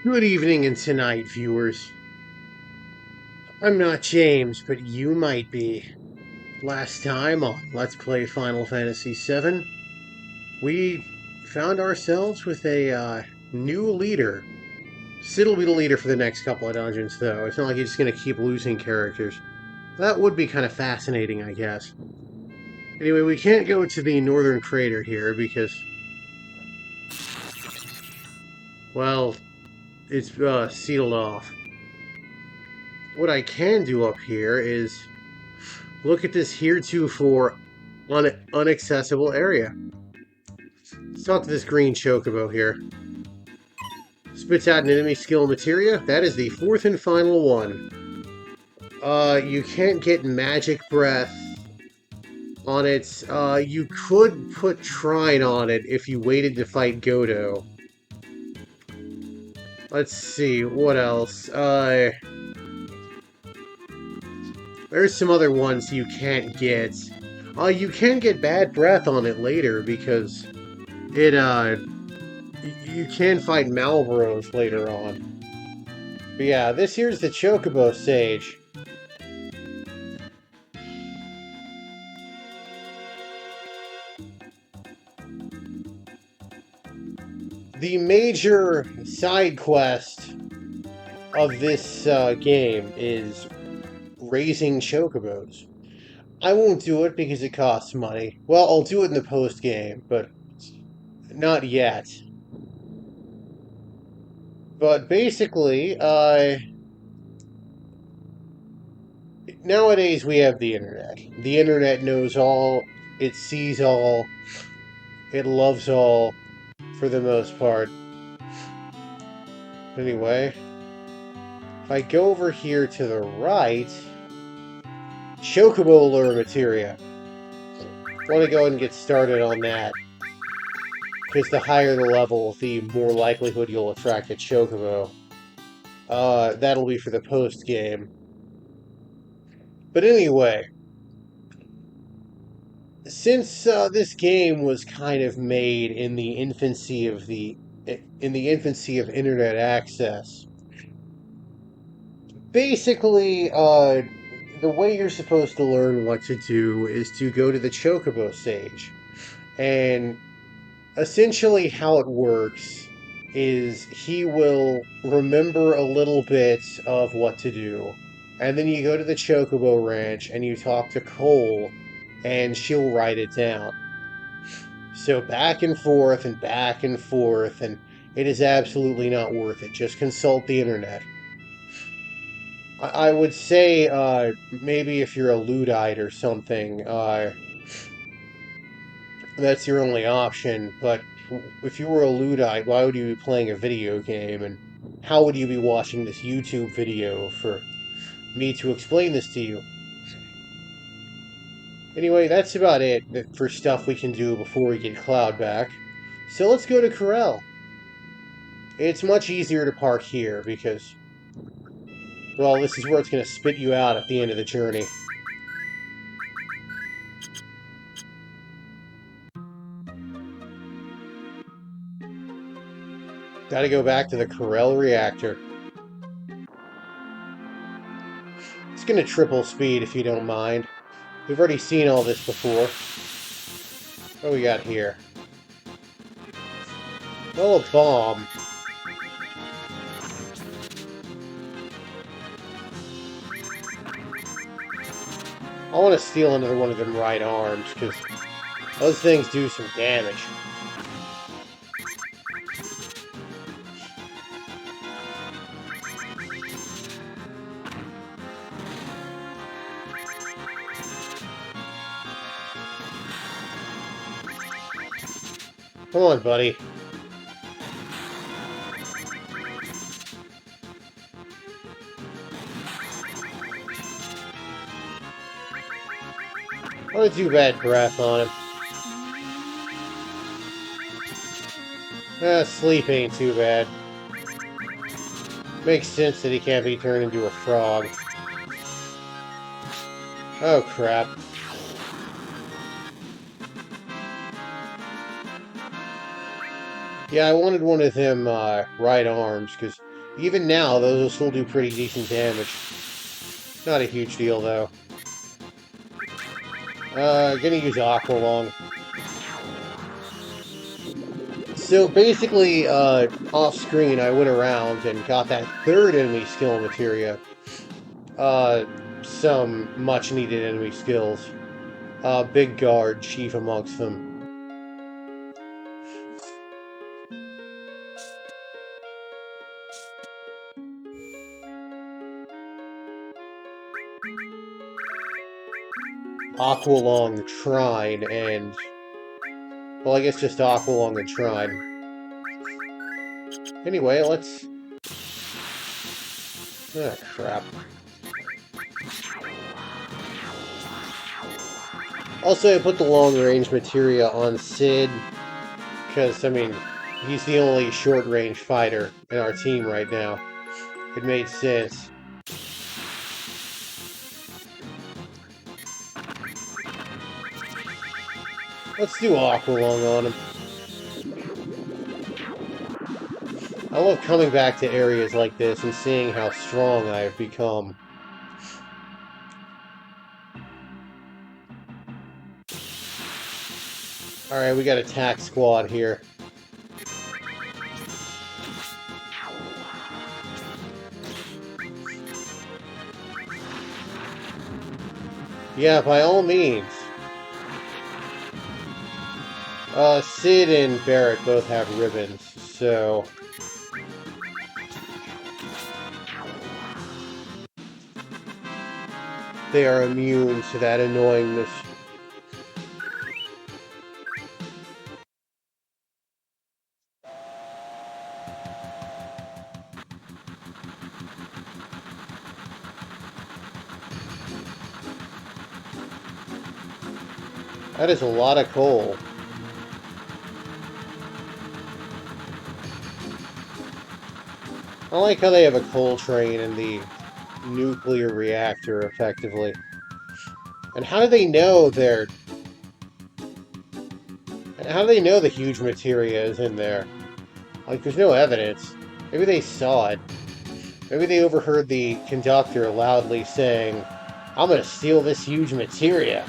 Good evening and tonight, viewers. I'm not James, but you might be. Last time on Let's Play Final Fantasy VII, we found ourselves with a new leader. Sid will be the leader for the next couple of dungeons, though. It's not like he's just going to keep losing characters. That would be kind of fascinating, I guess. Anyway, we can't go to the northern crater here because, well, it's sealed off. What I can do up here is look at this heretofore unaccessible area. Let's talk to this green chocobo here. Spits out an enemy skill materia. That is the fourth and final one. You can't get magic breath on it. You could put Trine on it if you waited to fight Godo. Let's see, what else? There's some other ones you can't get. You can get bad breath on it later because it, you can fight Malboros later on. But yeah, this here's the Chocobo Sage. The major side quest of this game is raising chocobos. I won't do it because it costs money. Well, I'll do it in the post game, but not yet. But basically, nowadays we have the internet. The internet knows all, it sees all, it loves all, for the most part. Anyway, if I go over here to the right, Chocobo lure materia. I want to go ahead and get started on that. Because the higher the level, the more likelihood you'll attract a Chocobo. That'll be for the post game. But anyway, since this game was kind of made in the infancy of internet access, basically, the way you're supposed to learn what to do is to go to the Chocobo Sage. And essentially how it works is he will remember a little bit of what to do. And then you go to the Chocobo Ranch and you talk to Cole, and she'll write it down. So back and forth and back and forth, and it is absolutely not worth it. Just consult the internet. I would say maybe if you're a Luddite or something, that's your only option. But if you were a Luddite, why would you be playing a video game? And how would you be watching this YouTube video for me to explain this to you? Anyway, that's about it for stuff we can do before we get Cloud back. So let's go to Corel. It's much easier to park here because, well, this is where it's going to spit you out at the end of the journey. Gotta go back to the Corel reactor. It's going to triple speed if you don't mind. We've already seen all this before. What do we got here? Well, a bomb. I want to steal another one of them right arms, because those things do some damage. Come on, buddy. I want to do bad breath on him. Sleep ain't too bad. Makes sense that he can't be turned into a frog. Oh, crap. Yeah, I wanted one of them right arms, because Even now, those will still do pretty decent damage. Not a huge deal, though. Gonna use Aqualung. So basically, off-screen, I went around and got that third enemy skill materia. Some much-needed enemy skills. Big Guard, chief amongst them. Aqualung, Shrine, and... well, I guess just Aqualung and Shrine. Anyway, let's... ah, crap. Also, I put the long-range materia on Sid, because, I mean, he's the only short-range fighter in our team right now. It made sense. Let's do Aqualung on him. I love coming back to areas like this and seeing how strong I have become. Alright, we got attack squad here. Yeah, by all means. Sid and Barret both have ribbons, so... they are immune to that annoyingness. That is a lot of coal. I like how they have a coal train in the nuclear reactor, effectively. And how do they know they're... how do they know the huge materia is in there? Like, there's no evidence. Maybe they saw it. Maybe they overheard the conductor loudly saying, "I'm gonna steal this huge materia."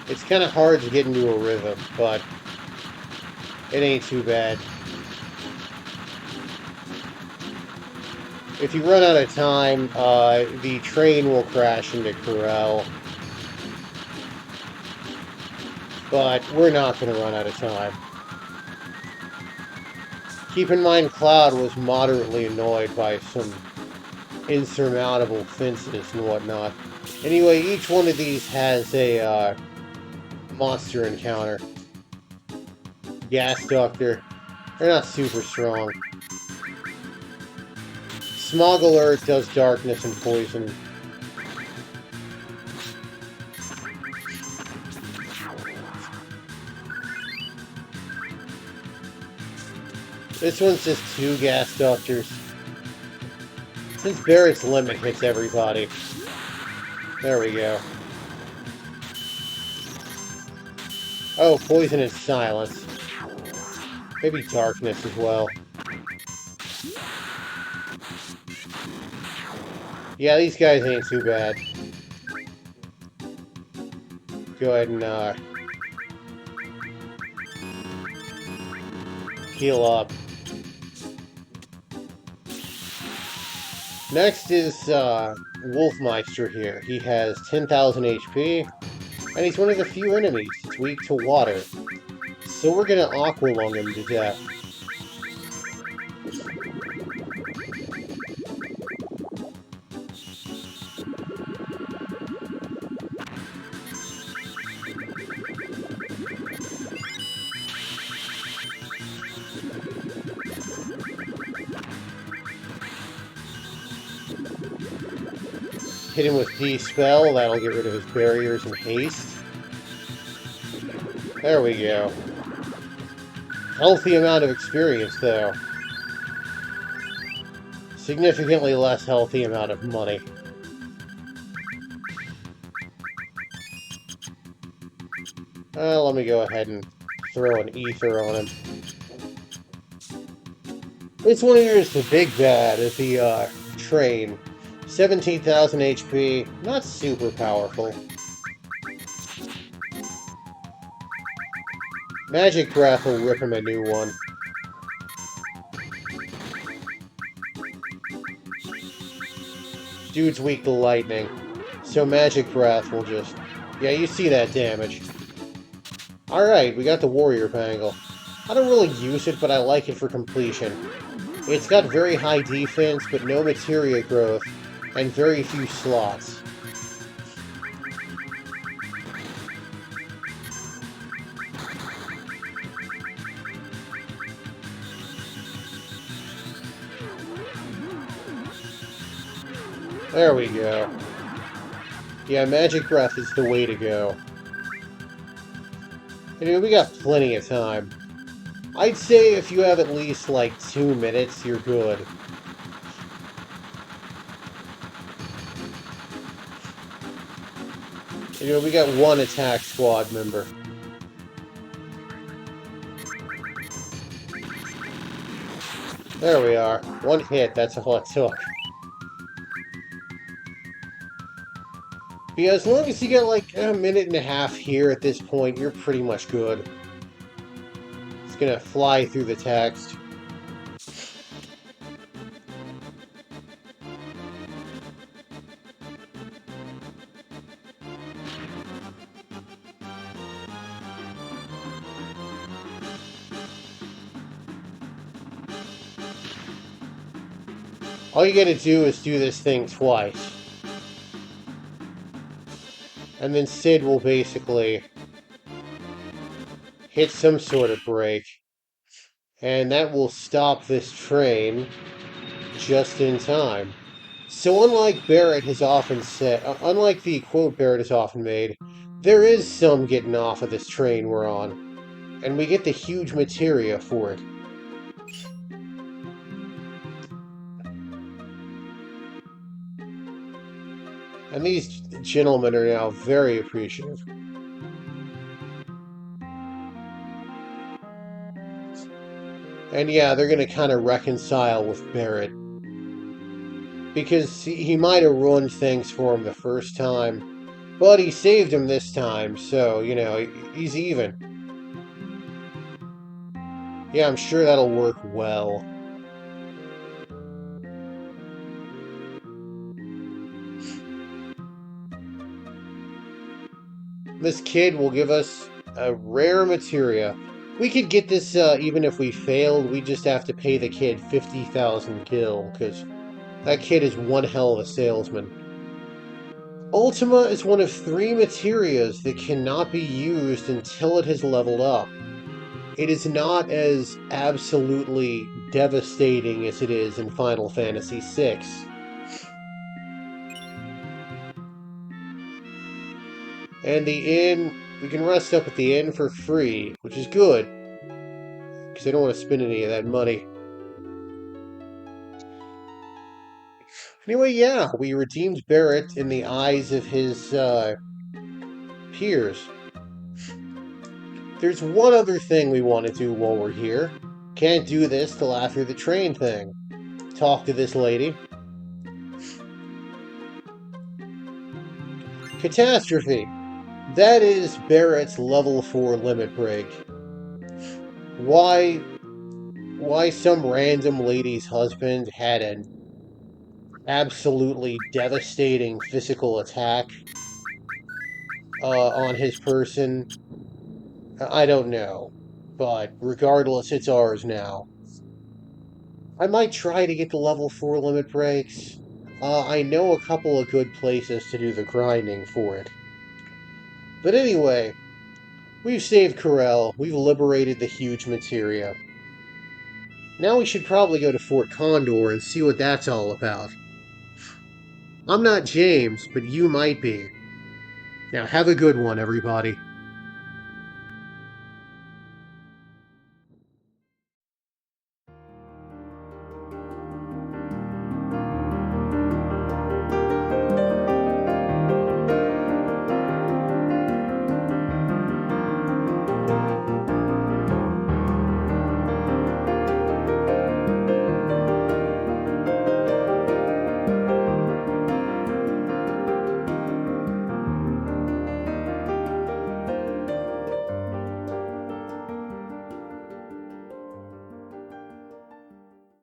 It's kind of hard to get into a rhythm, but it ain't too bad. If you run out of time, the train will crash into Corel. But we're not going to run out of time. Keep in mind, Cloud was moderately annoyed by some insurmountable fences and whatnot. Anyway, each one of these has a monster encounter. Gas Doctor. They're not super strong. Smog Alert does darkness and poison. This one's just 2 Gas Doctors. Since Barret's limit hits everybody. There we go. Oh, poison and silence. Maybe darkness as well. Yeah, these guys ain't too bad. Go ahead and heal up. Next is Wolfmeister here. He has 10,000 HP, and he's one of the few enemies that's weak to water. So we're gonna Aqualung him to death. Hit him with D-Spell, that'll get rid of his barriers and haste. There we go. Healthy amount of experience, though. Significantly less healthy amount of money. Let me go ahead and throw an ether on him. This one here is the big bad at the train. 17,000 HP, not super powerful. Magic Breath will rip him a new one. Dude's weak to lightning, so Magic Breath will just... Yeah, you see that damage. Alright, we got the Warrior Bangle. I don't really use it, but I like it for completion. It's got very high defense, but no materia growth, and very few slots. There we go. Yeah, Magic Breath is the way to go. Anyway, we got plenty of time. I'd say if you have at least, like, 2 minutes, you're good. We got one attack squad member. There we are. One hit, that's all it took. Yeah, as long as you get like a minute and a half here at this point, you're pretty much good. It's gonna fly through the text. All you gotta do is do this thing twice. And then Sid will basically hit some sort of break. And that will stop this train just in time. So unlike Barret has often said, unlike the quote Barret has often made, there is some getting off of this train we're on. And we get the huge materia for it. And these gentlemen are now very appreciative. And yeah, they're going to kind of reconcile with Barret. Because he might have ruined things for him the first time. But he saved him this time, so, he's even. Yeah, I'm sure that'll work well. This kid will give us a rare materia. We could get this even if we failed. We just have to pay the kid 50,000 gil, because that kid is one hell of a salesman. Ultima is one of 3 materias that cannot be used until it has leveled up. It is not as absolutely devastating as it is in Final Fantasy VI. And the inn, we can rest up at the inn for free, which is good, because I don't want to spend any of that money. Anyway, yeah, we redeemed Barret in the eyes of his peers. There's one other thing we want to do while we're here. Can't do this till after the train thing. Talk to this lady. Catastrophe. That is Barret's level 4 limit break. Why some random lady's husband had an absolutely devastating physical attack on his person, I don't know. But regardless, it's ours now. I might try to get the level 4 limit breaks. I know a couple of good places to do the grinding for it. But anyway, we've saved Corel, we've liberated the huge materia. Now we should probably go to Fort Condor and see what that's all about. I'm not James, but you might be. Now have a good one, everybody.